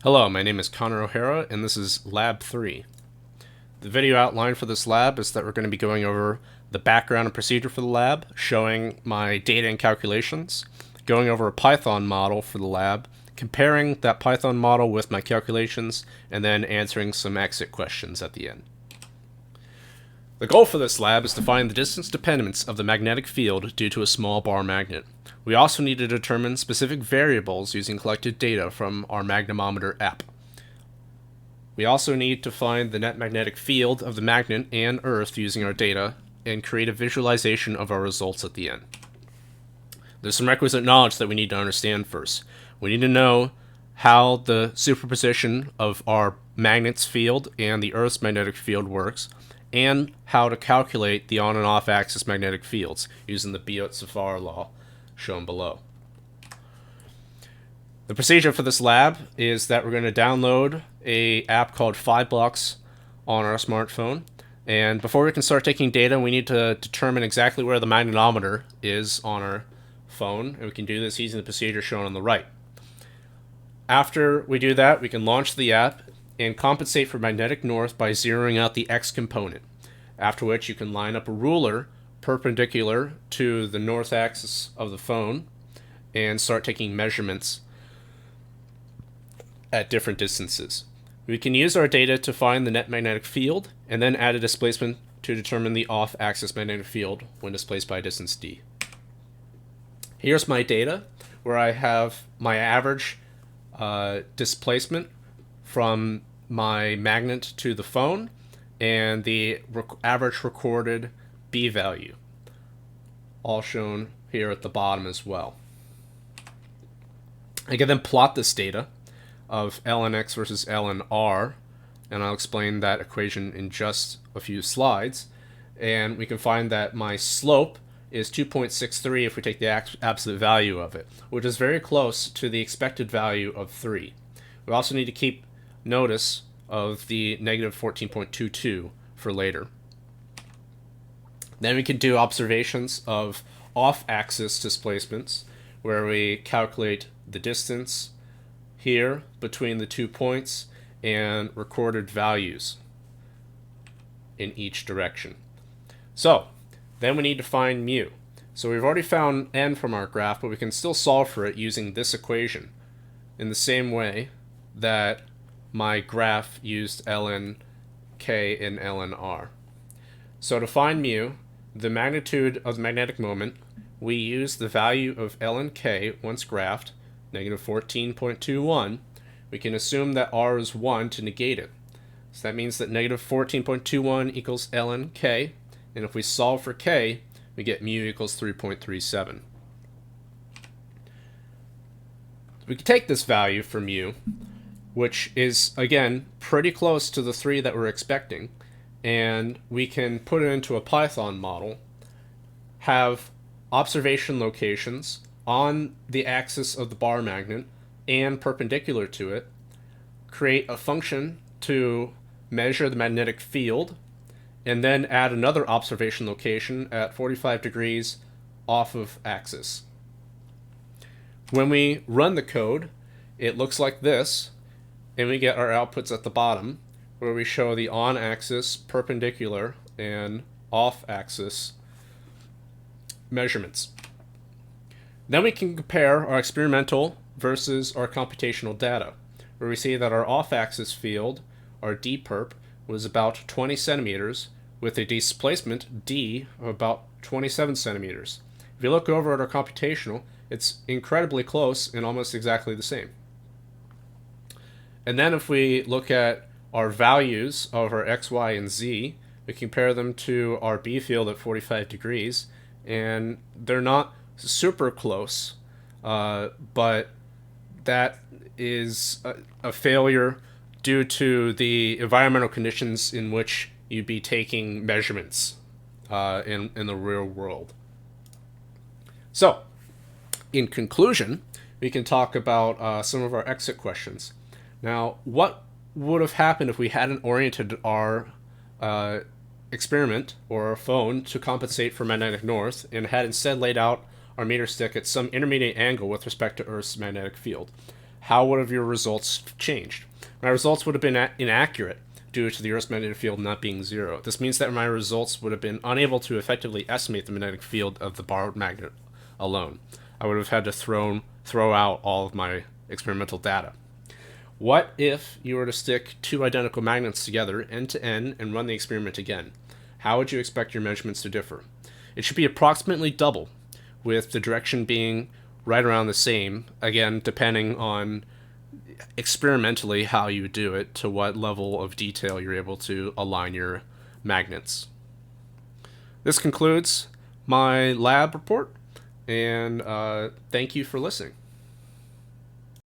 Hello, my name is Connor O'Hara, and this is Lab 3. The video outline for this lab is that we're going to be going over the background and procedure for the lab, showing my data and calculations, going over a Python model for the lab, comparing that Python model with my calculations, and then answering some exit questions at the end. The goal for this lab is to find the distance dependence of the magnetic field due to a small bar magnet. We also need to determine specific variables using collected data from our magnetometer app. We also need to find the net magnetic field of the magnet and Earth using our data and create a visualization of our results at the end. There's some requisite knowledge that we need to understand first. We need to know how the superposition of our magnet's field and the Earth's magnetic field works, and how to calculate the on and off axis magnetic fields using the Biot-Savart law shown below. The procedure for this lab is that we're going to download an app called PHYS on our smartphone, and before we can start taking data, we need to determine exactly where the magnetometer is on our phone, and we can do this using the procedure shown on the right. After we do that, we can launch the app and compensate for magnetic north by zeroing out the x component, after which you can line up a ruler perpendicular to the north axis of the phone and start taking measurements at different distances. We can use our data to find the net magnetic field and then add a displacement to determine the off-axis magnetic field when displaced by a distance d. Here's my data where I have my average displacement from my magnet to the phone and the average recorded B value, all shown here at the bottom as well. I can then plot this data of ln x versus ln r, and I'll explain that equation in just a few slides. And we can find that my slope is 2.63 if we take the absolute value of it, which is very close to the expected value of 3. We also need to keep notice of the negative 14.22 for later. Then we can do observations of off-axis displacements, where we calculate the distance here between the 2 points and recorded values in each direction. So then we need to find mu. So we've already found n from our graph, but we can still solve for it using this equation in the same way that my graph used ln k and ln r. So to find mu, the magnitude of the magnetic moment, we use the value of ln k once graphed, negative 14.21. We can assume that r is 1 to negate it. So that means that negative 14.21 equals ln k, and if we solve for k, we get mu equals 3.37. We can take this value for mu, which is, again, pretty close to the 3 that we're expecting, and we can put it into a Python model, have observation locations on the axis of the bar magnet and perpendicular to it, create a function to measure the magnetic field, and then add another observation location at 45 degrees off of axis. When we run the code, it looks like this, and we get our outputs at the bottom, where we show the on-axis, perpendicular, and off-axis measurements. Then we can compare our experimental versus our computational data, where we see that our off-axis field, our d-perp, was about 20 centimeters, with a displacement d of about 27 centimeters. If you look over at our computational, it's incredibly close and almost exactly the same. And then if we look at our values of our x, y, and z, we compare them to our B field at 45 degrees, and they're not super close, but that is a failure due to the environmental conditions in which you'd be taking measurements in the real world. So, in conclusion, we can talk about some of our exit questions. Now, what would have happened if we hadn't oriented our experiment or our phone to compensate for magnetic north and had instead laid out our meter stick at some intermediate angle with respect to Earth's magnetic field? how would have your results changed? My results would have been inaccurate due to the Earth's magnetic field not being zero. This means that my results would have been unable to effectively estimate the magnetic field of the borrowed magnet alone. I would have had to throw out all of my experimental data. What if you were to stick two identical magnets together end to end and run the experiment again? How would you expect your measurements to differ? It should be approximately double, with the direction being right around the same, again, depending on experimentally how you do it, to what level of detail you're able to align your magnets. This concludes my lab report, and thank you for listening.